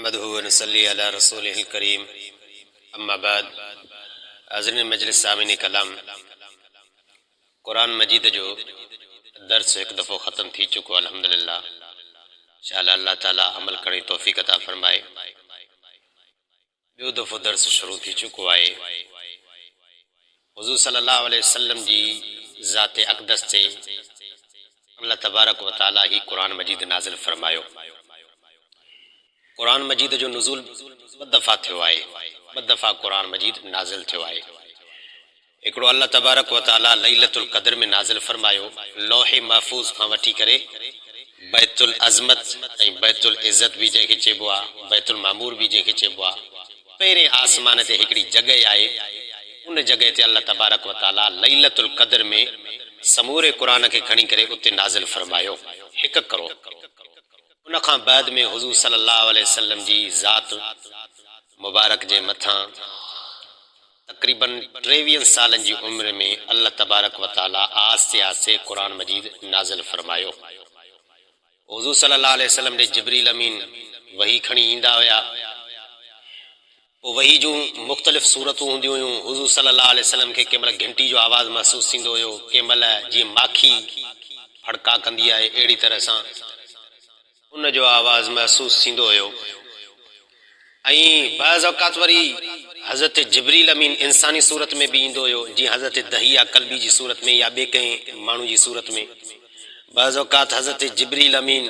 नहमदुहु व नसल्ली अला रसूलिहिल करीम अम्मा बाद। हाज़िरीन मजलिस सामिन कलाम, कुरान मजीद जो दर्स एक दफ़ो ख़त्म थी चुको अल्हम्दुलिल्लाह। इंशाअल्लाह अल्लाह ताला अमल करने तौफ़ीक़ अता फ़रमाए। ॿियो दफ़ो दर्स शुरू थी चुको आहे। हुज़ूर सल्लल्लाहु अलैहि वसल्लम जी ज़ात अक़दस ते अल्लाह तबारक व तआला ही कुरान मजीद नाज़िल फ़रमायो। कुरान मजीद जो नुज़ूल ॿ दफ़ा थियो आहे, ॿ दफ़ा कुरान मजीद नाज़िल थियो आहे। हिकिड़ो अल्लाह तबारक व तआला लैलतुल क़द्र में नाज़िल फ़रमायो, लौहे महफ़ूज़ खां वठी करे बैतुल अज़मत ऐं बैतुल इज़्ज़त बि जंहिंखे चइबो आहे, बैतुल मामूर बि जंहिंखे चइबो आहे, पहिरें आसमान ते हिकिड़ी जॻह आहे। उन जॻह ते अल्लाह तबारक व तआला लैलतुल क़द्र में समूरे क़ुरान खे खणी करे उते नाज़िल फ़रमायो। हिकु करो उन खां बाद में हुज़ूर सल्लल्लाहु अलैहि वसल्लम जी ज़ात मुबारक जे मथां तक़रीबन 23 सालनि जी उम्र में अल्लाह तबारक व तआला आस्ते आस्ते कुरान मजीद नाज़िल फ़रमायो। हुज़ूर सल्लल्लाहु अलैहि वसल्लम ने जिब्रील अमीन वही खणी ईंदा हुया। वही जूं मुख़्तलिफ़ सूरतूं हूंदियूं हुयूं। हुज़ूर सल्लल्लाहु अलैहि वसल्लम खे कंहिं महिल घंटी जो आवाज़ महसूस थींदो हुयो, कंहिं महिल जीअं माखी फड़का कंदी आहे अहिड़ी तरह सां उन जो आवाज़ महसूस थींदो हुयो। ऐं बाज़ औक़ात वरी हज़रत जिब्रील अमीन इंसानी सूरत में भी ईंदो हुयो, जीअं हज़रत दहिया कल्बी जी सूरत में या ॿिए कंहिं माण्हू जी सूरत में। बाज़ औक़ात हज़रत जिब्रील अमीन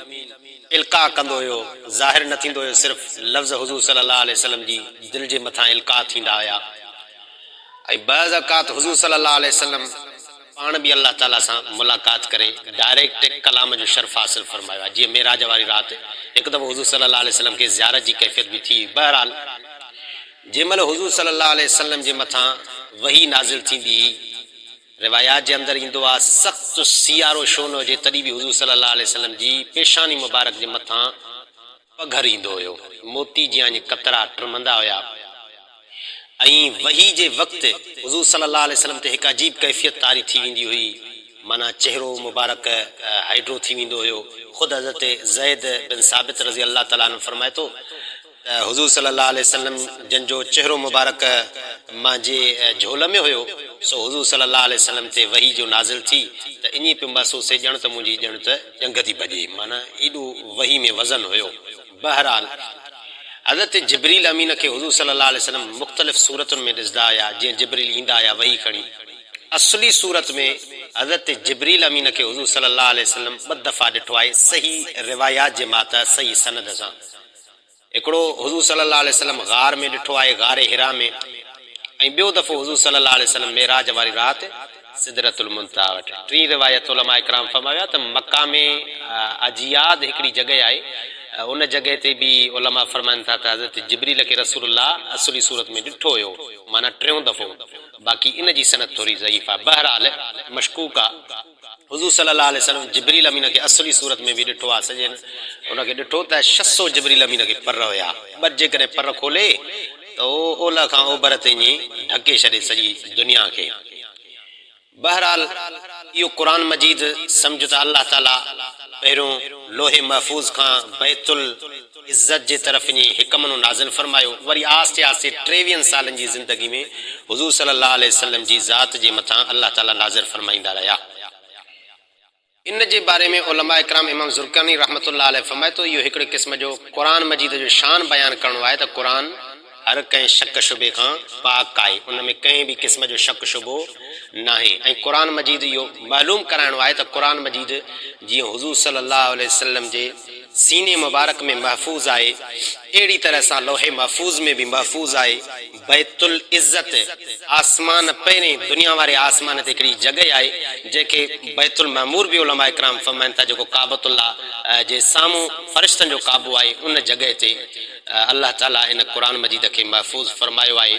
इल्का कंदो हुयो, ज़ाहिर न थींदो हुयो, सिर्फ़ लफ़्ज़ हुज़ूर सल्लल्लाहु अलैहि वसल्लम जी दिलि जे मथां इल्का थींदा हुया। ऐं बाज़ औक़ात हुज़ूर सल्लल्लाहु अलैहि वसल्लम पाण बि अल्लाह ताला सां मुलाक़ात करे डायरेक्ट कलाम जो शर्फ़ हासिल फ़रमायो आहे। जीअं मेराज वारी राति हिकु दफ़ो हुज़ूर सल्लल्लाहु अलैहि वसल्लम खे ज़ियारत जी कैफ़ियत बि थी। बहरहाल जंहिं महिल हुज़ूर सल्लल्लाहु अलैहि वसल्लम जे मथां वही नाज़िल थींदी, रिवायात जे अंदरि ईंदो आहे सख़्तु सियारो छो न हुजे तॾहिं बि हुज़ूर सल्लल्लाहु अलैहि वसल्लम जी पेशानी मुबारक जे मथां पघर ईंदो हुयो, मोती जीअं कतरा टरमंदा हुया। ऐं वही जे वक़्तु हुज़ूर सल्लल्लाहु अलैहि वसल्लम ते हिकु अजीब कैफ़ियत तारी थी वेंदी हुई, माना चेहरो मुबारक हाइड्रो थी वेंदो हुयो। ख़ुदि हज़रत ज़ैद बिन साबित रज़ी अल्लाह ताला अन्हु फरमाए थो त हुज़ूर सल्लल्लाहु अलैहि वसल्लम जंहिंजो चेहरो मुबारक मां जे झोल में हुयो, सो हुज़ूर सल्लल्लाहु अलैहि वसल्लम ते वही जो नाज़िल थी त ईअं पियो महसूस थिए ॼण त मुंहिंजी ॼण त जंग थी भॼे, माना एॾो वही में वज़न हुयो। बहरहाल हज़रत जिब्रील अमीन खे हुज़ूर सल्लल्लाहु अलैहि वसल्लम मुख़्तलिफ़ सूरतुनि में ॾिसंदा हुया, जीअं जिब्रील ईंदा हुया वही खणी। असली सूरत में हज़रत जिब्रील अमीन खे हुज़ूर सल्लल्लाहु अलैहि वसल्लम ॿ दफ़ा ॾिठो आहे, सही रिवायात जे माता सही सनद सां। हिकिड़ो हुज़ूर सल्लल्लाहु अलैहि वसल्लम गार में ॾिठो आहे, गारे हिरा में। ऐं ॿियो दफ़ो हुज़ूर सल्लल्लाहु अलैहि वसल्लम मेराज वारी राति सिदरतुल मुंतहा वटि। टी रिवायत उलमा इकराम फरमाया त मक्का में अजियाद हिकिड़ी जॻह आहे, उन जॻह ते बि उलमा फरमाइनि था त हज़रत जिब्रील खे रसूलुल्लाह असली सूरत में ॾिठो हुयो, माना टियों दफ़ो। बाक़ी इन जी सनद थोरी ज़ईफ़ आहे। बहरहाल मशकूक आहे, हुज़ूर सल्लल्लाहु अलैहि वसल्लम जिब्रील अमीन खे असली सूरत में बि ॾिठो आहे। सॼे उनखे ॾिठो त 600 जिब्रील अमीन खे पर हुया। ॿ जेकॾहिं पर खोले त ओलह खां ओभर ते ईअं ढके छॾे सॼी दुनिया खे। बहरहाल इहो क़ुरान मजीद सम्झ त अल्लाह ताला पहिरियों लोहे महफ़ूज़ खां बैतुल इज़्ज़त जे तरफ़ ईअं हिकमनो नाज़िल फ़रमायो, वरी आस्ते आस्ते 23 सालनि जी ज़िंदगी में हुज़ूर सल्लल्लाहु अलैहि वसल्लम जी ज़ात जे मथां अल्लाह ताला नाज़िल फ़रमाईंदा रहिया। इन जे बारे में उलमा इकराम इमाम ज़ुरक़ानी रहमतुल्लाह अलैह फरमाए थो, इहो हिकिड़े क़िस्म जो क़ुरान मजीद जो शान बयानु करणो आहे त क़ुरान हर कंहिं शक शुबे खां पाक आहे, उन में कंहिं बि क़िस्म जो शक शुबो न आहे। ऐं क़ुरान मजीद इहो मालूम कराइणो आहे त क़ुरान मजीद जीअं हुज़ूर सल्लल्लाहु अलैहि वसल्लम जे सीने मुबारक में महफ़ूज़ आहे, अहिड़ी तरह सां लोहे महफ़ूज़ में बि महफ़ूज़ आहे। बैतुल इज़्ज़त आसमान पहिरें दुनिया वारे आसमान ते हिकिड़ी जॻह आहे जंहिंखे बैतुल मामूर बि उलमा इकराम फरमाइनि था, जेको काबतुल्लाह जे साम्हूं फ़रिश्तनि जो काबू आहे। उन जॻह ते अल्लाह ताला इन क़ुरान मजीद खे महफ़ूज़ फरमायो आहे।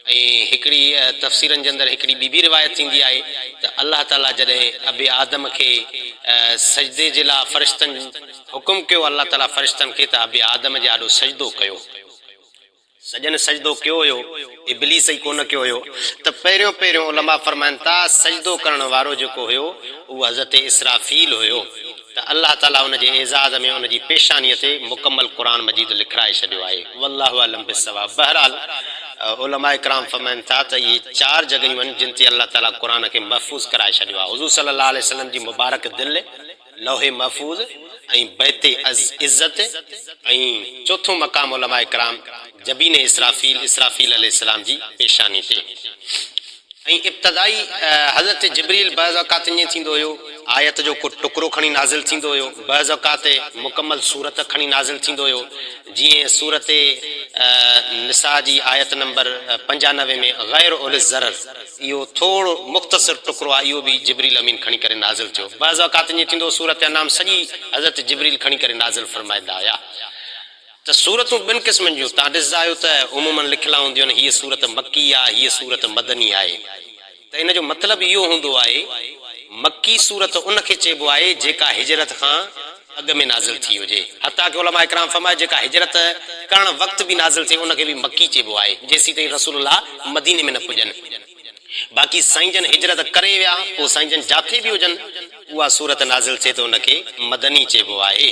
ऐं हिकिड़ी तफ़सीरनि जे अंदरि हिकिड़ी ॿी रिवायत थींदी आहे त अल्लाह ताला जॾहिं अबे आदम खे सजदे जे लाइ फ़रिश्तनि हुकुम कयो, अल्लाह ताला फ़रिश्तनि खे त अबे आदम जे आॾो सजदो कयो। सजन सजदो कयो हुयो, इब्लीस ई कोन कयो हुयो। त पहिरियों उलमा फरमाइनि था सजदो करण वारो जेको हुयो उहो हज़रत इसराफील हुयो। त अल्लाह ताला उन जे एज़ाज़ में उन जी पेशानीअ ते मुकम्मल क़ुरान मजीद लिखाए छॾियो आहे। वल्लाहु अलम बिस्सवाब। बहरहाल उलमाए किराम फरमाइनि था त इहे 4 जॻहियूं आहिनि जिन ते अल्लाह ताला क़ुरान खे महफ़ूज़ कराए छॾियो आहे। हुज़ूर सल्लल्लाहु अलैहि वसल्लम जी मुबारक दिलि, लौहे महफ़ूज़ ऐं बैते इज़्ज़त ऐं चोथों मक़ाम उलमाए किराम जबीन इसराफील अलैहिस्सलाम जी पेशानी ते। ऐं इब्तिदाई हज़रत जिब्रील बज़ औक़ात ईअं थींदो हुयो आयत जो को टुकड़ो खणी नाज़िल थींदो हुयो, बज़ औक़ात मुकम्मल सूरत खणी नाज़िल थींदो हुयो। जीअं सूरत निसा जी आयत नंबर 95 में गैर उल ज़रर इहो थोरो मुख़्तसिर टुकड़ो आहे, इहो बि जिब्रील अमीन खणी करे नाज़िल थियो। बज़ औक़ात ईअं थींदो सूरत अनाम सॼी हज़रत जिब्रील खणी करे नाज़िल फरमाईंदा हुया। त सूरतूं ॿिनि क़िस्मनि जूं तव्हां ॾिसंदा आहियो त उमूमन लिखियलु हूंदियूं आहिनि, हीअ सूरत मकी आहे, हीअ सूरत मदनी आहे। त इन जो मतिलबु इहो हूंदो आहे मक्की सूरत उन खे चइबो आहे जेका हिजरत खां अॻु में नाज़िल थी हुजे। हता कि उलमा इकराम फरमाए जेका हिजरत करण वक़्त बि नाज़िल थिए उनखे बि मक्की चइबो आहे, जेसीं ताईं रसूलुल्लाह मदीने में न पुॼनि। बाक़ी साईं जन हिजरत करे विया, पोइ साईं जन जाथे बि हुजनि, उहा सूरत नाज़िल थिए त उनखे मदनी चइबो आहे।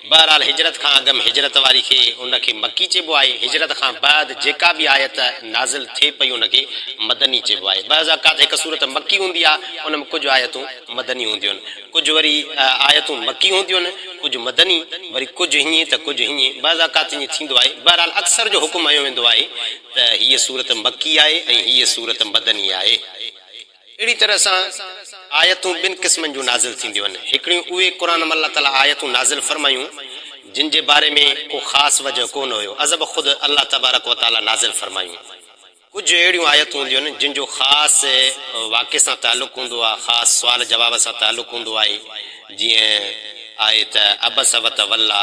बहरहाल हिजरत खां अॻु में हिजरत वारी खे उनखे मक्की चइबो आहे, हिजरत खां बाद जेका बि आयत नाज़िल थिए पई उनखे मदनी चइबो आहे। बज़ औक़ात हिकु सूरत मक्की हूंदी आहे, उन में कुझु आयतूं मदनी हूंदियूं आहिनि, कुझु वरी आयतूं मक्की हूंदियूं आहिनि, कुझु मदनी, वरी कुझु हीअं त कुझु हीअं। बज़ औक़ात ईअं थींदो आहे। बहरहाल अक्सर जो हुकुम हयो वेंदो आहे त हीअ सूरत मक्की आहे ऐं हीअ सूरत मदनी आहे। अहिड़ी तरह सां आयतूं ॿिनि क़िस्मनि जूं नाज़िल थींदियूं आहिनि। हिकिड़ियूं उहे क़ुर में अल्लाह ताला आयतूं नाज़िल फरमायूं जिन जे बारे में को ख़ासि वजह कोन हुयो, अज़ब ख़ुदि अल्लाह तबारक व ताला नाज़िल फरमायूं। कुझु अहिड़ियूं आयतूं हूंदियूं आहिनि जिन जो ख़ासि वाक़े सां तालुक़ु हूंदो आहे, ख़ासि सुवाल जवाब सां तालुक़ु हूंदो आहे। जीअं आहे त अबस वत वल्ला,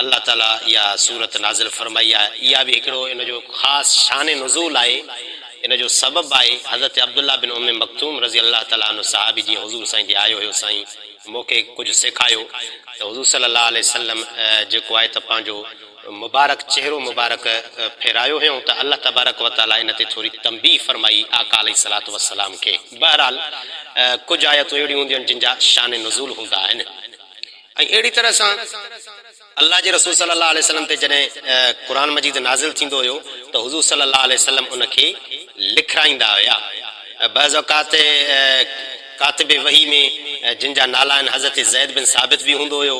अल्लाह ताला इहा सूरत नाज़िल फरमाई आहे। इहा बि हिकिड़ो इन जो ख़ासि शान नुज़ूल आहे। इन जो सबबु आहे हज़रत अब्दुल्ला बिन उम्मे मक्तूम रज़ी अल्लाह ताला अन्हु सहाबी जीअं हुज़ूर साईं ॾे आयो हुयो, साईं मूंखे कुझु सेखारियो त हुज़ूर सल्लल्लाहु अलैहि वसल्लम जेको आहे त पंहिंजो मुबारक चहिरो मुबारक फेरायो हुयऊं त अल्लाह तबारक व ताला इन ते थोरी तंबीह फरमाई आका अलैहिस्सलातु वस्सलाम खे। बहरहाल कुझु आयतूं अहिड़ियूं हूंदियूं आहिनि जिन जा शान नुज़ूल हूंदा आहिनि। ऐं अहिड़ी तरह सां अल्लाह जे रसूल सल्लल्लाहु अलैहि वसल्लम ते जॾहिं क़ुर मजीद नाज़िल थींदो हुयो त हुज़ूर सल्लल्लाहु अलैहि वसल्लम उनखे लिखाईंदा हुया। बज़ औक़ात कातिब वही में जिन जा नाला आहिनि हज़रत ज़ैद बिन साबित बि हूंदो हुयो,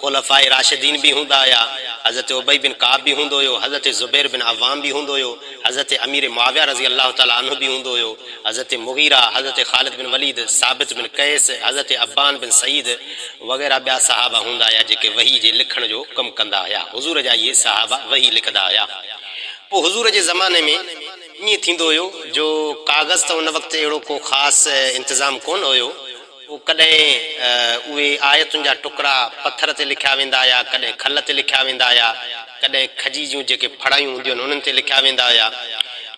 खुलफ़ाए राशिदीन बि हूंदा हुया, हज़रत उबई बिन काब बि हूंदो हुयो, हज़रत ज़ुबैर बिन अवाम बि हूंदो हुयो, हज़रत अमीर मुआविया रज़ी अल्लाह ताला अन्हु बि हूंदो हुयो, हज़रत मुगीरा, हज़रत ख़ालिद बिन वलीद, साबित बिन कैस, हज़रत अब्बान बिन सईद वग़ैरह ॿिया सहाबा हूंदा हुया जेके वही जे लिखण जो कमु कंदा हुया। हुज़ूर जा इहे सहाबा वही लिखंदा हुया। पोइ हुज़ूर जे ज़माने में ईअं थींदो हुयो जो कागज़ त उन वक़्तु अहिड़ो को ख़ासि इंतज़ाम कोन हुयो। पोइ कॾहिं उहे आयतुनि जा टुकड़ा पथर ते लिखिया वेंदा हुया, कॾहिं खल ते लिखिया वेंदा हुया, कॾहिं खजी जूं जेके फड़ायूं हूंदियूं आहिनि उन्हनि ते लिखिया वेंदा हुया,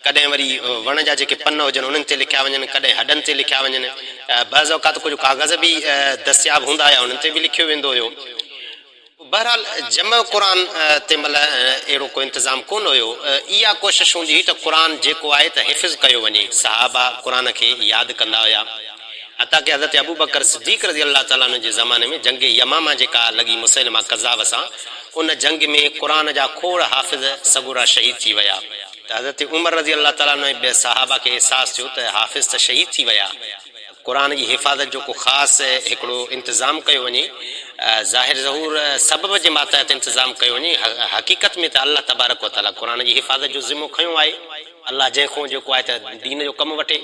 कॾहिं वरी वण जा जेके पन हुजनि उन्हनि ते लिखिया वञनि, कॾहिं हॾनि ते लिखिया वञनि। बज़ औक़ात कुझु कागज़ बि दस्तियाब हूंदा हुया, उन्हनि ते बि लिखियो वेंदो हुयो। बहरहाल जमा क़ुर ते महिल अहिड़ो को इंतज़ाम कोन हुयो। इहा कोशिशि हूंदी हुई त क़ुर जेको आहे त हिफ़्ज़ कयो वञे, सहाबा क़ुर खे यादि कंदा हुया। हता की हज़रत अबू बकर सिद्दीक़ रज़ी अल्लाह ताला जे ज़माने में जंग यमामा जेका लॻी मुसैलमा कज़ाब सां, उन जंग में क़ुर जा खोड़ हाफ़िज़ सगुरा शहीद थी विया। त हज़रत उमर रज़ी अल्लाह ताला ॿिया सहाबा खे अहसासु थियो त हाफ़िज़ त शहीद थी विया, क़ुर जी हिफ़ाज़त जो को ख़ासि हिकिड़ो इंतज़ाम कयो वञे। ज़ाहिर ज़हूर सबब जे मातहत इंतज़ाम कयो वञे, हक़ीक़त में त अल्लाह तबारक व ताला क़ुर जी हिफ़ाज़त जो ज़िम्मो खयो आहे। अल्लाह जंहिंखां जेको आहे त दीन जो कमु वठे।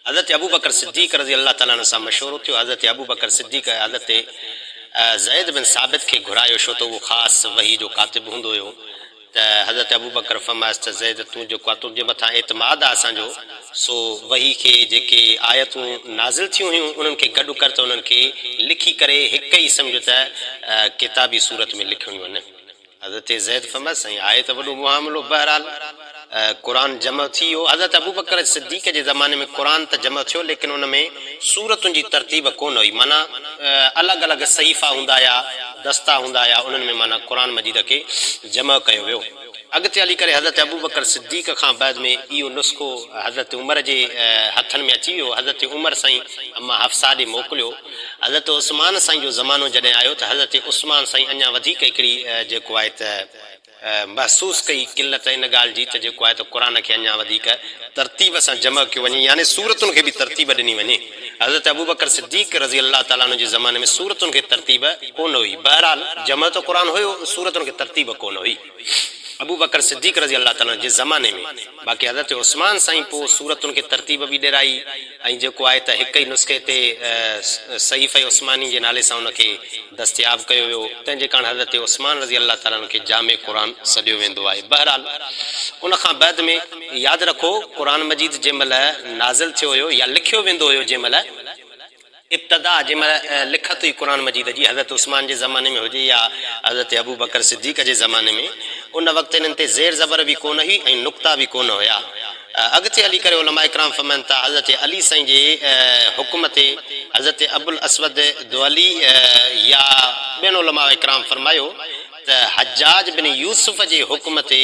हज़रत अबू बकर सिद्दीक़ रज़ी अल्लाह ताला सां मशवरो थियो। हज़रत अबू बकर सिद्दीक़ हज़रत ज़ैद बिन साबित खे घुरायो, छो त उहो ख़ासि वही जो कातिब हूंदो हुयो। त हज़रत अबू बकर फरमायसि त ज़ैद तूं जेको आहे तुंहिंजे मथां एतमाद आहे असांजो, सो वही खे जेके आयतूं नाज़िल थियूं हुयूं उन्हनि खे गॾु कर त उन्हनि खे लिखी करे हिकु ई सम्झ त किताबी सूरत में लिखणियूं आहिनि। हज़रत ज़ैद फरमायसि साईं आहे त वॾो मुआमिलो। बहरहाल क़ुर जमा थी वियो। हज़रत अबू बकर सिद्दीक़ जे ज़माने में क़ुर त जमा थियो, लेकिन उन में सूरतुनि जी तरतीब कोन हुई। माना अलॻि अलॻि सहीफ़ा हूंदा हुया, दस्ता हूंदा हुया, उन्हनि में माना क़ुर मजीद खे जमा कयो वियो। अॻिते हली करे हज़रत अबू बकर सिद्दीक़ खां बाद में इहो नुस्ख़ो हज़रत उमर जे हथनि में अची वियो। हज़रत उमर साईं अम्मा हफ़्सा ॾे मोकिलियो। हज़रत उस्मान साईं जो ज़मानो जॾहिं आयो त हज़रत उस्मान साईं अञा वधीक हिकिड़ी जेको आहे त महसूसु कई किल्लत इन ॻाल्हि जी त जेको आहे त क़ुर खे अञा वधीक तरतीब सां जमा कयो वञे, यानी सूरतुनि खे बि तरतीब ॾिनी वञे। हज़रत अबू बकर सिद्दीक़ रज़ी अल्लाह ताला जे ज़माने में सूरतुनि खे तरतीब कोन हुई। बहरहाल जमा त क़ुर हुयो, सूरतुनि खे तरतीब कोन हुई अबू बकर सिद्दीक़ रज़ी अल्लाह ताला जे ज़माने में। बाक़ी हज़रत उस्मान साईं पोइ सूरतुनि खे तरतीब बि ॾिराई ऐं जेको आहे त हिक ई नुस्ख़े ते सहीफ़ उस्मानी जे नाले सां उनखे दस्तियाब कयो वियो। तंहिंजे कारण हज़रत उस्मान रज़ी अल्लाह ताला खे जामे क़ुर सॾियो वेंदो आहे। बहरहाल उन खां बाद में यादि रखो क़ुर मजीद जंहिं महिल नाज़िल थियो हुयो या लिखियो वेंदो हुयो, जंहिं महिल इब्तदा जंहिं महिल लिखत हुई क़ुर मजीद जी, हज़रत उस्मान जे ज़माने में हुजे या हज़रत अबू बकर सिद्दीक़ जे ज़माने में, उन वक़्तु इन्हनि ते ज़ेर ज़बर बि कोन हुई ऐं नुक़्ता बि कोन हुया। अॻिते हली करे उलमा इकराम फरमाइनि था हज़रत अली साईं जे हुकुम ते हज़रत अबुल असवद दुअली या ॿियनि उलमा इकराम फरमायो त हज्जाज बिन यूसुफ जे हुकुम ते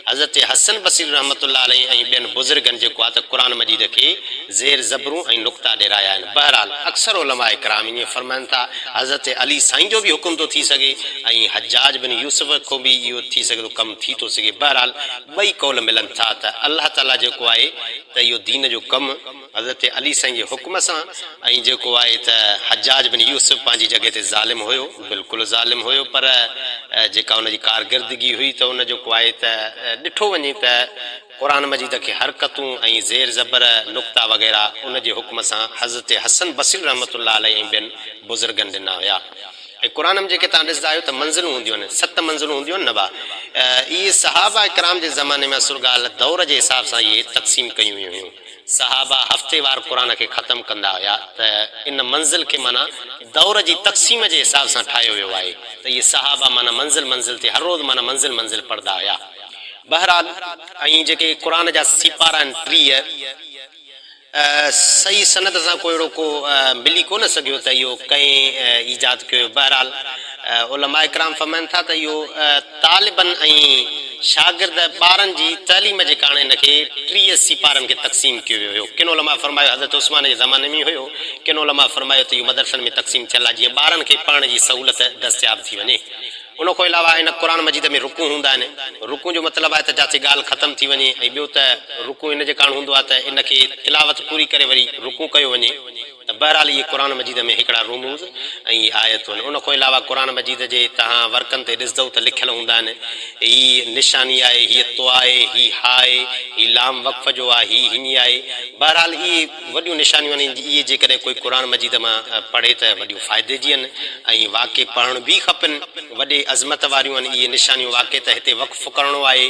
हज़रत हसन बसीर रहमतुल्लाह अलैहि ऐं ॿियनि बुज़ुर्गनि जेको आहे त क़ुर मजीद खे ज़ेर ज़बरूं ऐं नुक़्ता ॾिराया आहिनि। बहरहाल अक्सर उलमा इकराम ईअं फरमाइनि था हज़रत अली साईं जो बि हुकुम थो थी सघे ऐं हज्जाज बिन यूसुफ को बि इहो थी सघे थो, कमु थी थो सघे। बहरहाल ॿई कौल मिलनि था त अल्लाह ताला जेको आहे त इहो दीन जो कमु हज़रत अली साईं जे हुकुम सां ऐं जेको आहे त हज्जाज बिन यूसुफ पंहिंजी जॻह ते ज़ालिम हुयो, बिल्कुलु ज़ालिम हुयो, पर जेका उनजी कारकिरदगी हुई त उन जेको आहे त ॾिठो वञे त क़ुर मजीद खे हरकतूं ऐं ज़ेर ज़बर नुक़्ता वग़ैरह उन जे हुकुम सां हज़रत हसन बसीर रहमतुल्लाह अलैहि ऐं ॿियनि बुज़ुर्गनि ॾिना हुया। ऐं क़ुर में जेके तव्हां ॾिसंदा आहियो त मंज़िलूं हूंदियूं आहिनि, 7 मंज़िलूं हूंदियूं आहिनि न बा, इहे सहाबा इकराम जे ज़माने में असुल ॻाल्हि दौर जे हिसाब सां इहे तक़सीम कयूं हुयूं। सहाबा हफ़्तेवार क़ुर खे ख़तमु कंदा हुया त इन मंज़िल खे माना दौर जी तक़सीम जे हिसाब सां ठाहियो वियो आहे त इहे सहाबा माना मंज़िल मंज़िल ते हर रोज़ु माना मंज़िल मंज़िल पढ़ंदा हुया। बहरहाल ऐं जेके क़ुर जा सिपारा आहिनि 30 सही सनद सां कोई अहिड़ो को मिली कोन सघियो त इहो कंहिं ईजाद कयो। बहरहाल उलमा इकराम फरमाइनि था त इहो तालिबनि ऐं शागिर्द ॿारनि जी तइलीम जे कारण हिनखे 30 सिपारनि खे तक़सीम कयो वियो हुयो। किन उलमा फरमायो हज़रत उस्मान जे ज़माने में हुयो, किन उलमा फरमायो त इहो मदरसनि में तक़सीम थियल आहे जीअं ॿारनि खे पढ़ण जी सहूलियत दस्तियाब थी वञे। उन खां अलावा इन क़ुर मजीद में रुकू हूंदा आहिनि। रुकू जो मतिलबु आहे त जिते ॻाल्हि ख़तमु थी वञे ऐं ॿियो त रुकू इन जे कारण हूंदो आहे त इनखे तिलावत पूरी करे वरी रुकू कयो वञे। त बहरहाल इहे क़ुर मजीद में हिकिड़ा रूमूज़ ऐं आयतूं आहिनि। उन खां अलावा क़ुर मजीद जे तव्हां वर्कनि ते ॾिसंदव त लिखियलु हूंदा आहिनि हीअ निशानी आहे, हीअ तो आहे, हीअ हा आहे, हीअ लाम वक़फ़ जो आहे, हीअ हीअं आहे। बहरहाल इहे वॾियूं निशानियूं आहिनि, इहे जेकॾहिं कोई क़ुर मजीद मां पढ़े त वॾियूं फ़ाइदे जी आहिनि ऐं वाक़ई पढ़ण बि खपनि। वॾे अज़मत वारियूं आहिनि इहे निशानियूं। वाक़ई त हिते वक़फ़ करिणो आहे,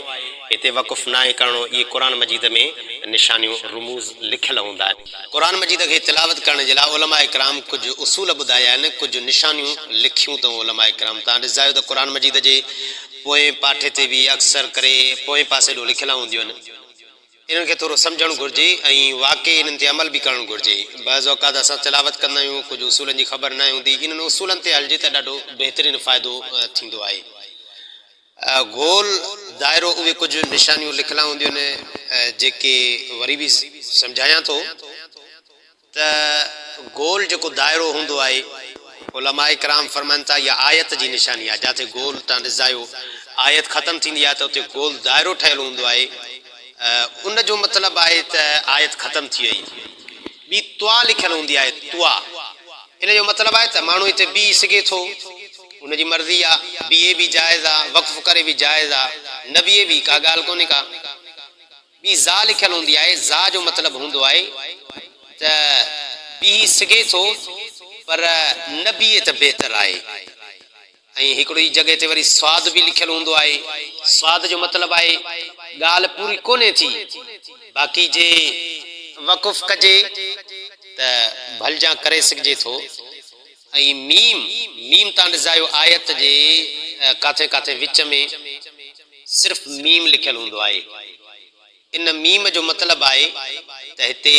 हिते वक़फ़ न आहे करिणो, इहे क़ुर मजीद में निशानियूं रूमूज़ लिखियलु हूंदा आहिनि। क़ुर मजीद खे तिलावत करण जे लाइ उलमा इकराम कुझु उसूल ॿुधाया आहिनि, कुझु निशानियूं लिखियूं अथऊं उलमा इकराम। तव्हां ॾिसंदा आहियो त क़ुर मजीद जे पोएं पाठे ते बि अक्सर करे पोएं पासे ॾों लिखियलु हूंदियूं आहिनि। इन्हनि खे थोरो सम्झणु घुरिजे ऐं वाक़ई इन्हनि ते अमल बि करणु घुरिजे। बाज़ औक़ात असां तिलावत कंदा आहियूं, कुझु उसूलनि जी ख़बर न हूंदी, इन्हनि उसूलनि ते हलिजे त ॾाढो बहितरीनु फ़ाइदो थींदो आहे। गोल दाइरो उहे कुझु निशानियूं लिखियलु हूंदियूं आहिनि जेके वरी बि सम्झायां थो त गोल जेको दाइरो हूंदो आहे उलमा इकराम फरमाइनि था इहा आयत जी निशानी आहे। जिते गोल तव्हां ॾिसंदा आहियो आयत ख़तमु थींदी आहे त उते गोल दाइरो ठहियलु हूंदो आहे, उन जो मतिलबु आहे त आयत ख़तमु थी वई। ॿी तुआ लिखियलु हूंदी आहे, तुआ, इन जो मतिलबु आहे त माण्हू हिते बीह सघे थो, उनजी मर्ज़ी आहे, बीहे बि जाइज़ आहे, वक़फ़ करे बि जाइज़ आहे, न बीहे बि का ॻाल्हि कोन्हे का। ॿी ज़ा लिखियलु हूंदी आहे, ज़ा जो मतिलबु हूंदो आहे त बीह सघे थो पर न बीहे त बहितर आहे। ऐं हिकिड़ी जॻह ते वरी स्वाद बि लिखियलु हूंदो आहे। स्वाद जो मतिलबु आहे ॻाल्हि पूरी कोन्हे थी, बाक़ी जे वक़ुफ़ कजे त भलजां करे सघिजे थो। ऐं मीम, मीम तव्हां ॾिसंदा आहियो आयत जे काथे काथे विच में सिर्फ़ मीम लिखियलु हूंदो आहे। इन मीम जो मतिलबु आहे त हिते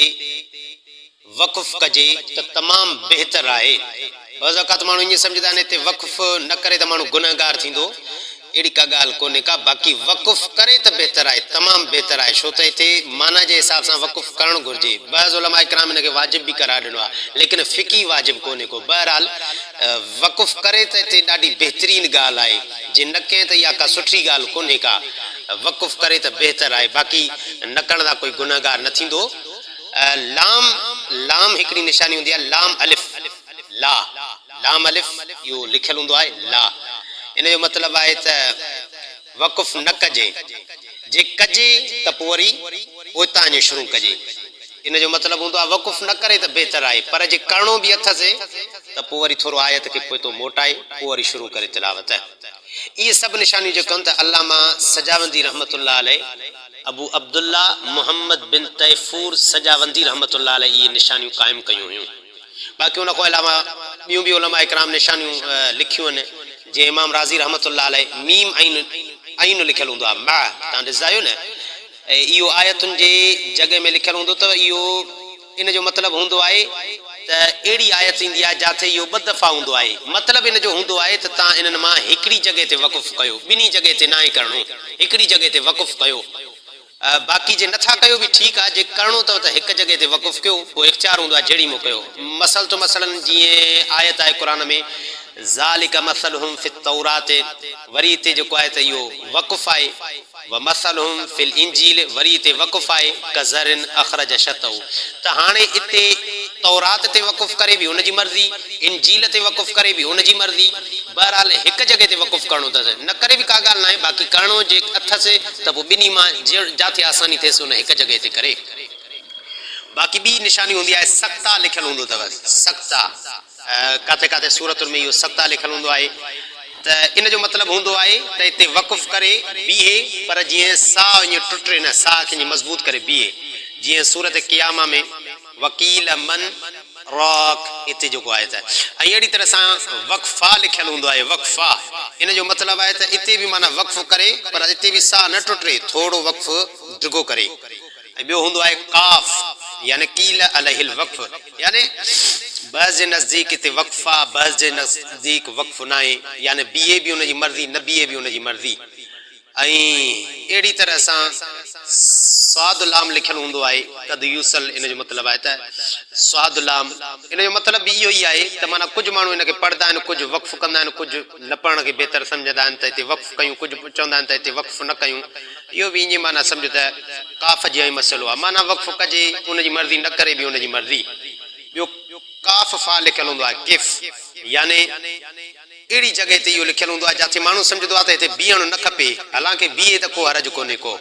वक़ुफ़ कजे त तमामु बहितर आहे। बज़ औक़ात माण्हू ईअं सम्झंदा आहिनि हिते वक़ुफ़ न करे त माण्हू गुनहगार थींदो, अहिड़ी का ॻाल्हि कोन्हे का। बाक़ी वक़ुफ़ करे त बहितर आहे, तमामु बहितर आहे, छो त हिते माना जे हिसाब सां वक़ुफ़ करणु घुरिजे। बअज़ उलमा इकराम हिन खे वाजिब बि करार ॾिनो आहे, लेकिन फ़िकी वाजिब कोन्हे को। बहरहाल वक़ुफ़ करे त हिते ॾाढी बहितरीनु ॻाल्हि आहे, जे न कयं त इहा का सुठी ॻाल्हि कोन्हे का। वक़ुफ़ करे त बहितर आहे, बाक़ी न करण सां कोई गुनहगार न थींदो। लाम लाम हिकिड़ी निशानी हूंदी आहे, लाम अलिफ ला, लाम अलिफ इहो लिखियलु हूंदो आहे ला। इन जो मतिलबु आहे त वक़ुफ़ न कजे, जे कजे त पोइ वरी उतां जो शुरू कजे। इन जो मतिलबु हूंदो आहे वक़ुफ़ न करे त बहितर आहे, पर जे करिणो बि अथसि त पोइ वरी थोरो आयत खे पोइ तो मोटाए पोइ वरी शुरू करे तिलावत। इहे सभु निशानियूं जेके आहिनि त अल्लामा सजावंदी रहमतुल्लाह अलैह, अबू अब्दुल्ला मुहम्मद बिन तैफूर सजावंदी रहमतुल्लाह अलैह इहे निशानियूं क़ाइमु कयूं हुयूं। बाक़ी उन खां अलावा ॿियूं बि उलमा इकराम निशानियूं लिखियूं आहिनि, जे इमाम राज़ी रहमतुल्लाह अलैह मीम आइन लिखियलु हूंदो आहे मा, तव्हां ॾिसंदा आहियो न, इहो आयतुनि जे जॻह में लिखियलु हूंदो त इहो इन जो मतिलबु हूंदो आहे त अहिड़ी आयत ईंदी आहे जिथे इहो ॿ दफ़ा हूंदो आहे। मतिलबु इन जो हूंदो आहे त तव्हां इन्हनि मां हिकिड़ी जॻह ते वक़ुफ़ कयो, ॿिन्ही जॻह ते न आहे करिणो, हिकिड़ी जॻह ते वक़ुफ़ कयो। बाक़ी जे नथा कयो बि ठीकु आहे, जे करिणो अथव त हिकु जॻह ते वक़ुफ़ कयो, पोइ इख़्तियार हूंदो आहे जहिड़ी मूं कयो। मसल तो मसलन जीअं आयत आहे क़ुरान में ज़ालिका मसलहुम फित तौरात, वरी हिते जेको आहे त इहो वक़ुफ़ आहे। व मसलहुम फिल इंजील, वरी हिते वक़ुफ़ आहे कज़रिन अख़रज शतहु। त हाणे हिते तौरात ते वक़ुफ़ करे बि हुनजी मर्ज़ी, इंजील ते वक़ुफ़ करे बि हुनजी मर्ज़ी। बहरहाल हिकु जॻह ते वक़ुफ़ करिणो अथसि, न करे बि का ॻाल्हि न आहे, बाक़ी करिणो जे अथसि त पोइ ॿिन्ही मां जिथे आसानी थिएसि हुन हिकु जॻह ते करे। बाक़ी ॿी निशानी हूंदी आहे सख्ता लिखियलु हूंदो अथव, सख्ता किथे किथे सूरतुनि में इहो सख्ता लिखियलु हूंदो आहे। त इन जो मतिलबु हूंदो आहे त हिते वक़ुफ़ करे बीहे, पर जीअं साह ईअं टुटे न, साह खे मज़बूत करे बीहे। जीअं सूरत क़ियामा में वकील मन रॉक हिते जेको आहे त, ऐं अहिड़ी तरह सां वक़फ़ा लिखियलु हूंदो आहे, वक़फ़ा। इन जो मतिलबु आहे त हिते बि माना वक़फ़ करे, पर हिते बि साह न टुटे, थोरो वक़्फ़ डिघो करे। ऐं ॿियो हूंदो आहे काफ़, यानी कील अलहिल वक़्फ़, यानी बहस जे नज़दीक हिते वक़फ़ा, बहस जे नज़दीक वक़्फ़ न आहे, यानी बीए बि हुनजी मर्ज़ी, न बीए बि हुनजी मर्ज़ी। ऐं अहिड़ी तरह सां स्वादुलाम लिखियलु हूंदो आहे कद यूसल, इन जो मतिलबु आहे त स्वादुलाम, इन जो मतिलबु बि इहो ई आहे त माना कुझु माण्हू हिन खे पढ़ंदा आहिनि, कुझु वक़्फ़ कंदा आहिनि, कुझु न पढ़ण खे बहितर सम्झंदा आहिनि त हिते वक़्फ़ कयूं, कुझु चवंदा आहिनि त हिते वक़्फ़ न कयूं। इहो बि ईअं माना सम्झो त काफ़ जो ई मसइलो आहे, माना वक़्फ़ कजे हुनजी मर्ज़ी, न करे बि हुनजी मर्ज़ी। ॿियो काफ़ फा लिखियलु हूंदो आहे किफ़, यानी अहिड़ी जॻह ते इहो लिखियलु हूंदो आहे जिथे माण्हू सम्झंदो आहे त हिते बीहणु न खपे, हालांकि बीहे त को हरज कोन्हे को।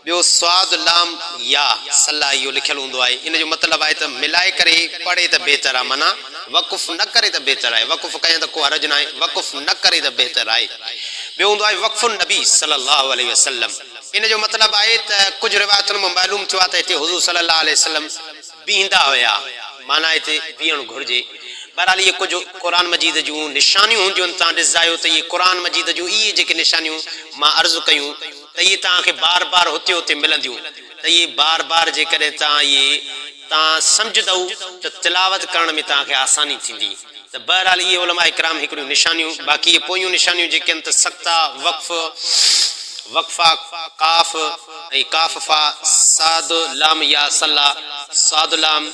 ॿियो स्वाद लाम या सलाह इहो लिखियलु हूंदो आहे, इन जो मतिलबु आहे त मिलाए करे पढ़े त बहितर आहे, माना वक़ुफ़ न करे त बहितर आहे। वक़ुफ़ कयां त को हरज न आहे, वक़ुफ़ न करे त बहितर आहे। ॿियो हूंदो आहे वक़्फ़ुन नबी सल्लल्लाहु अलैहि वसल्लम, इन जो मतिलबु आहे त कुझु रिवायतुनि में मालूम थियो आहे त हिते हुज़ूर सल्लल्लाहु अलैहि वसल्लम बीहंदा हुया, माना हिते बीहणु घुरिजे। बहरहाल इहे कुझु क़ुरान मजीद जूं निशानियूं हूंदियूं आहिनि, तव्हां ॾिसंदा आहियो त इहे क़ुरान मजीद जूं इहे जेके निशानियूं मां अर्ज़ु कयूं त इहे तव्हांखे बार बार हुते हुते मिलंदियूं। त इहे बार बार जेकॾहिं तव्हां सम्झंदव त तिलावत करण में तव्हांखे आसानी थींदी। त बहरहाल इहे उलमा इकराम हिकिड़ियूं निशानियूं, बाक़ी इहे पोयूं निशानियूं जेके आहिनि त सख्ता, वक़्फ़, वक़फ़ा, काफ़ ऐं काफ़ा, साद लाम या सलाह, साद लाम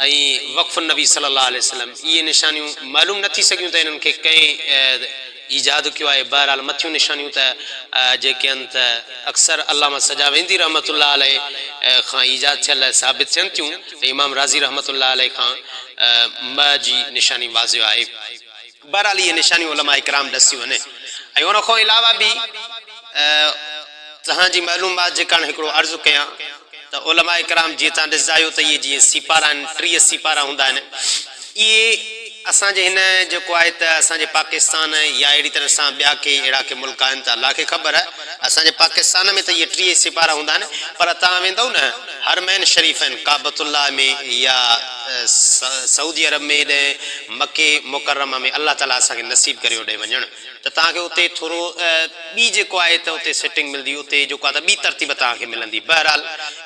ऐं वक़्फ़ नबी सल्लल्लाहु अलैहि वसल्लम, इहे निशानियूं मालूम न थी सघियूं त इन्हनि खे कंहिं ईजाद कयो आहे। बहरहाल मथियूं निशानियूं त जेके आहिनि त अक्सर अल्लामा सजावंदी रहमतुल्लाह अलैह खां ईजाद थियल साबित थियनि थियूं, त इमाम राज़ी रहमतुल्लाह अलैह खां ॿ जी निशानी वाज़िह आहे। बहरहाल इहे निशानियूं उलमा इकराम ॾसियूं आहिनि। ऐं उन खां अलावा बि तव्हांजी मालूमात जेका हिकिड़ो अर्ज़ु कयां त उलमा इकराम जीअं तव्हां ॾिसंदा आहियो त इहे जीअं सिपारा आहिनि, 30 सिपारा हूंदा आहिनि। इहे असांजे हिन जेको आहे त असांजे पाकिस्तान या अहिड़ी तरह सां ॿिया के अहिड़ा के मुल्क आहिनि त अलाह खे ख़बर आहे, असांजे पाकिस्तान में त इहे 30 सिपारा हूंदा आहिनि। पर तव्हां वेंदव न हरमैन शरीफ़ आहिनि, काबतुल्लाह में या सऊदी अरब में, मके मुकरमा में, अलाह ताला असांखे नसीब करे होॾे वञणु, त तव्हांखे उते थोरो ॿी जेको आहे त उते सेटिंग मिलंदी, उते जेको आहे त ॿी तरतीब तव्हांखे मिलंदी। बहरहाल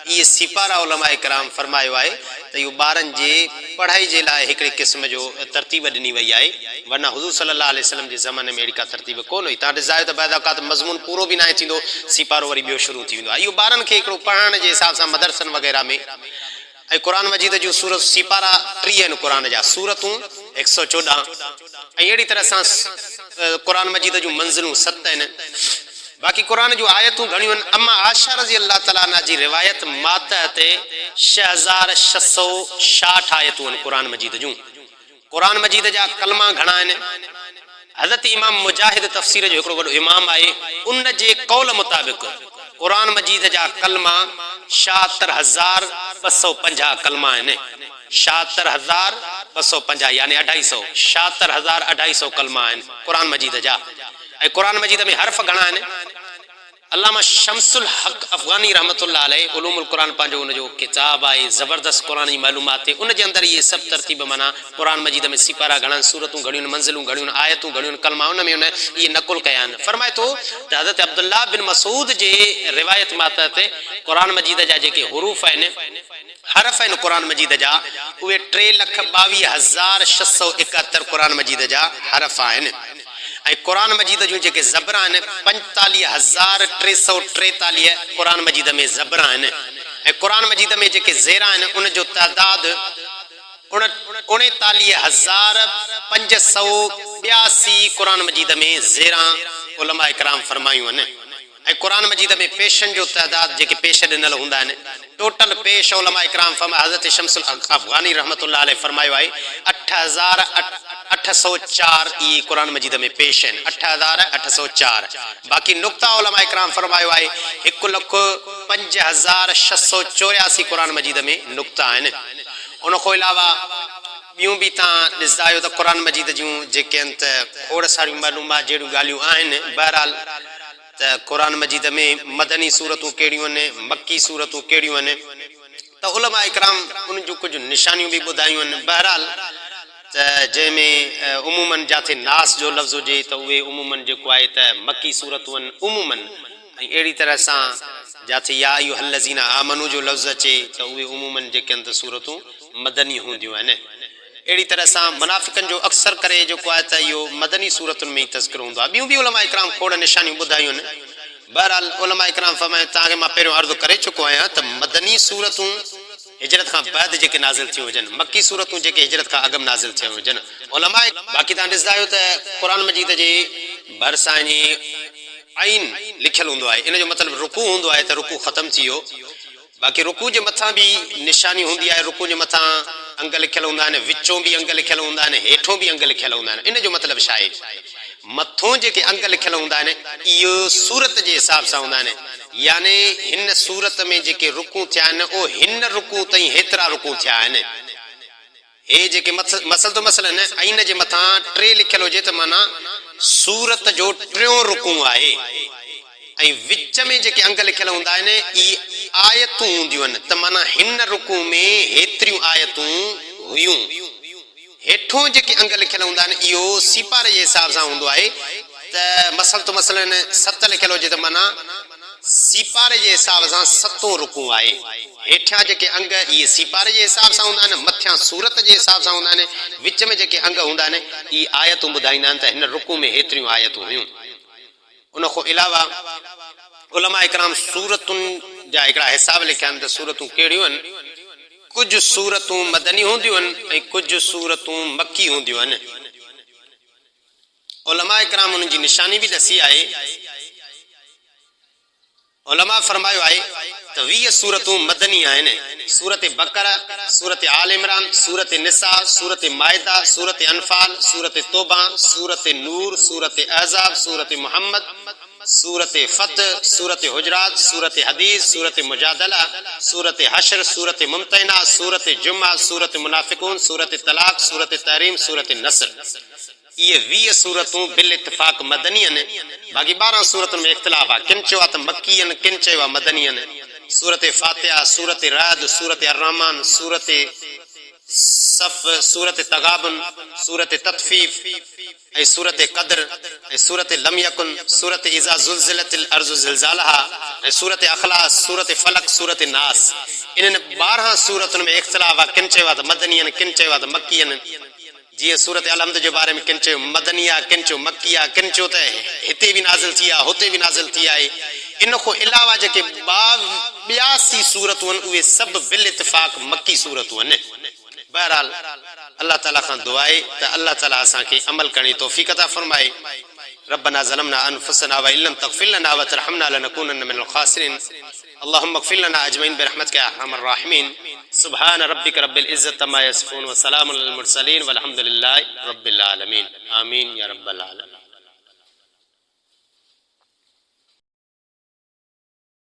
इहे सिपारा उलमा इकराम फरमायो आहे त इहो ॿारनि जे पढ़ाई जे लाइ हिकिड़े क़िस्म जो तरतीब ॾिनी वई आहे, वरना हुज़ूर सल्लल्लाहु अलैहि वसल्लम जे ज़माने में अहिड़ी का तरतीब कोन हुई। तव्हां ॾिसंदा आहियो त बैदा औक़ात मज़मून पूरो बि न आहे थींदो, सिपारो वरी ॿियो शुरू थी वेंदो आहे। इहो ॿारनि खे हिकिड़ो पढ़ण जे हिसाब सां मदरसनि वग़ैरह में ऐं क़ुर मजीद जूं सूरत सिपारा 30 आहिनि, क़ुर जा सूरतूं 114 ऐं अहिड़ी तरह सां क़ुर मजीद जूं मंज़िलूं 7 आहिनि। बाक़ी क़ुर जूं आयतूं घणियूं आहिनि। अम्मा आयशा रज़ी अल्लाह तआला अन्हा जी रिवायत मातहत 6660 आयतूं आहिनि क़ुर मजीद जूं। क़ुर मजीद जा कलमा घणा आहिनि? हज़रत इमाम मुजाहिद तफ़सीर जो हिकिड़ो वॾो इमाम आहे, उन जे कौल मुताबिक़ क़ुर मजीद जा कलमा 76250 कलमा आहिनि। 76250 यानी 250, 76250 कलमा आहिनि क़ुर मजीद जा। ऐं क़ुर मजीद में हर्फ घणा आहिनि? अल्लामा शम्सुल हक अफ़गानी रहमतुल्लाह अलैह उलूमुल क़ुरान पंहिंजो उनजो किताब आहे, ज़बरदस्त क़ुरान जी मालूमात आहे। उन जे अंदरि इहे सभु तरतीब माना क़ुर मजीद में सिपारा घणा आहिनि, सूरतूं घणियूं आहिनि, मंज़िलूं घणियूं आहिनि, आयतूं घणियूं आहिनि, कलमा उन में उन इहे नक़ुल कया आहिनि। फरमाए थो त हज़रत अब्दुल्लाह बिन मसूद जे रिवायत मातहत क़ुर मजीद जा जेके हुरूफ़ आहिनि, हरफ आहिनि क़ुर मजीद जा, उहे 3,22,671 क़ुर मजीद जा हरफ आहिनि। ऐं क़ुर मजीद जूं जेके ज़बर आहिनि 45,343 क़ुर मजीद में ज़बर आहिनि। ऐं क़ुर मजीद में जेके ज़ेरा आहिनि उन जो तइदाद 39,582 क़ुर मजीद में ज़ेरा उलमा इकराम फरमायूं आहिनि। ऐं क़ुर मजीद में पेशनि जो तइदाद जेके पेश ॾिनल हूंदा आहिनि, टोटल पेश उलमा इकराम फरमा हज़रत शम्सुल अफ़गानी रहमतुल्लाह अलैह फरमायो आहे 8,804 इहे क़ुर मजीद में पेश आहिनि, 8,804। बाक़ी नुक्ता उलमा इकराम फरमायो आहे 1,05,684 क़ुर मजीद में नुक्ता आहिनि। उन खां अलावा ॿियूं बि तव्हां ॾिसंदा आहियो त क़ुर मजीद जूं जेके आहिनि त खोड़ सारियूं मालूमात जहिड़ियूं ॻाल्हियूं आहिनि। बहरहाल त क़ुर मजीद में मदनी सूरतूं कहिड़ियूं आहिनि, मक्की सूरतूं कहिड़ियूं आहिनि, त उलमा इकराम उन जूं कुझु निशानियूं बि ॿुधायूं आहिनि। बहरहाल त जंहिंमें उमूमन जाथे नास जो लफ़्ज़ हुजे त उहे उमूमन जेको आहे त मक्की सूरतूं आहिनि उमूमन, ऐं अहिड़ी तरह सां जाथे या अय्युहल्लज़ीना आमनू जो लफ़्ज़ अचे त उहे उमूमन जेके आहिनि त सूरतूं मदनी हूंदियूं आहिनि। अहिड़ी तरह सां मुनाफ़िक़नि जो अक्सर करे जेको आहे त इहो मदनी सूरतुनि में ई तज़किरो हूंदो आहे। ॿियूं बि उलमा इकराम खोड़ निशानियूं ॿुधायूं आहिनि। बहरहाल उलमा इकराम फरमायो, तव्हांखे मां पहिरियों अर्ज़ु करे चुको आहियां त मदनी सूरतूं हिजरत खां बाद जेके नाज़िल थियूं हुजनि, मक्की सूरतूं जेके हिजरत खां अॻु नाज़िल थियूं हुजनि। उलमा बाक़ी तव्हां ॾिसंदा आहियो त क़ुर मजीद जे भरिसां जी आइन लिखियलु हूंदो आहे, इन जो मतिलबु रुकू हूंदो आहे त रुकू ख़तमु थी वियो। बाक़ी रुकू जे मथां बि निशानी हूंदी आहे, रुकू जे मथां अंग लिखियल हूंदा आहिनि, विचों बि अंग लिखियल हूंदा आहिनि, हेठों बि अंग लिखियल हूंदा आहिनि। इन जो मतिलबु छा आहे? मथों जेके अंग लिखियल हूंदा आहिनि इहो सूरत जे हिसाब सां हूंदा आहिनि, यानी हिन सूरत में जेके रुकू थिया आहिनि उहो हिन रुकू ताईं हेतिरा रुकू थिया आहिनि। हे जेके मसल तो मसलन आइन जे मथां 3 लिखियल हुजे त माना सूरत जो 3 रुकू आहे, ऐं विच में जेके अंग लिखियल हूंदा आहिनि इहे आयतूं हूंदियूं आहिनि, त माना हिन रुकू में हेतिरियूं आयतूं हुयूं। हेठों जेके अंग लिखियल हूंदा आहिनि इहो सिपारे जे हिसाब सां हूंदो आहे, त मसल तो मसलन 7 लिखियल हुजे त माना सिपारे जे हिसाब सां 7 रुकू आहे। हेठियां जेके अंग इहे सिपारे जे हिसाब सां हूंदा आहिनि, मथियां सूरत जे हिसाब सां हूंदा आहिनि, विच में जेके अंग हूंदा आहिनि इहे आयतूं ॿुधाईंदा आहिनि त हिन रुकू में हेतिरियूं आयतूं हुयूं। उन खां अलावा उलमा इकराम सूरतुनि जा हिकिड़ा हिसाब लिखिया आहिनि त सूरतूं कहिड़ियूं आहिनि। कुझु सूरतूं मदनी हूंदियूं आहिनि ऐं कुझु सूरतूं मक्की हूंदियूं आहिनि। उलमा इकराम उन्हनि जी निशानी बि ॾसी आहे। उलमा फरमायो आहे त 20 सूरतूं मदनी आहिनि। सूरत बकरा, सूरत आल इमरान, सूरत निसा, सूरत माइदा, सूरत अनफाल, सूरत तौबा, सूरत नूर, सूरत अहज़ाब, सूरत मुहम्मद, सूरत फत, सूरत हुजरात, सूरत हदीस, सूरत मुजादला, सूरत हशर, सूरत मुमतना, सूरत जुमा, सूरत मुनाफिकून, सूरत तलाक, सूरत तहरीम, सूरत नसर। ये 20 सूरतूं बिल इत्तिफाक मदनी आहिनि। बाक़ी 12 सूरतुनि में इख्तिलाफ आहे, किन चयो आहे त मक्की आहिनि, किन चयो आहे मदनी आहिनि। सूरत फातिहा, सूरत राद, सूरत अर्रहमान, सूरत सफ़, सूरत तगाबुन, सूरत तत्फीफ, ऐं सूरत क़द्र, ऐं सूरत लम यकुन, सूरत इज़ा ज़ुल्ज़िलतिल अर्ज़ु ज़िलज़ालहा, ऐं सूरत अख़लास, सूरत फलक, सूरत नास। इन्हनि 12 सूरतुनि में इख़्तिलाफ़ आहे। किन चयो आहे त मदनी आहिनि, किन चयो आहे त मक्की आहिनि। जीअं सूरत अलहम्द जे बारे में किन चयो मदनी आहे, किन चयो मक्की आहे, किन चयो त हिते बि नाज़िल थी आहे, हुते बि नाज़िल थी आहे। इन खां अलावा जेके 82 सूरतूं आहिनि उहे सभु बिल इत्तिफ़ाक़ मक्की सूरतूं आहिनि। बहरहाल अल्लाह ताला खां दुआ आहे त अल्लाह ताला असांखे अमल करण जी तौफ़ीक़ अता फ़रमाए। रब्बना ज़लमना अनफुसना व इल्लम तग़फ़िर लना व तरहमना लनकूनन्न मिनल ख़ासिरीन। अल्लाहुम्मा इग़फ़िर लना अजमईन बिरहमतिका या अरहमर राहिमीन। सुब्हान रब्बिका रब्बिल इज़्ज़ति अम्मा यसिफ़ून व सलामुन अलल मुरसलीन वल्हम्दुलिल्लाहि रब्बिल आलमीन। आमीन या रब्बल आलमीन।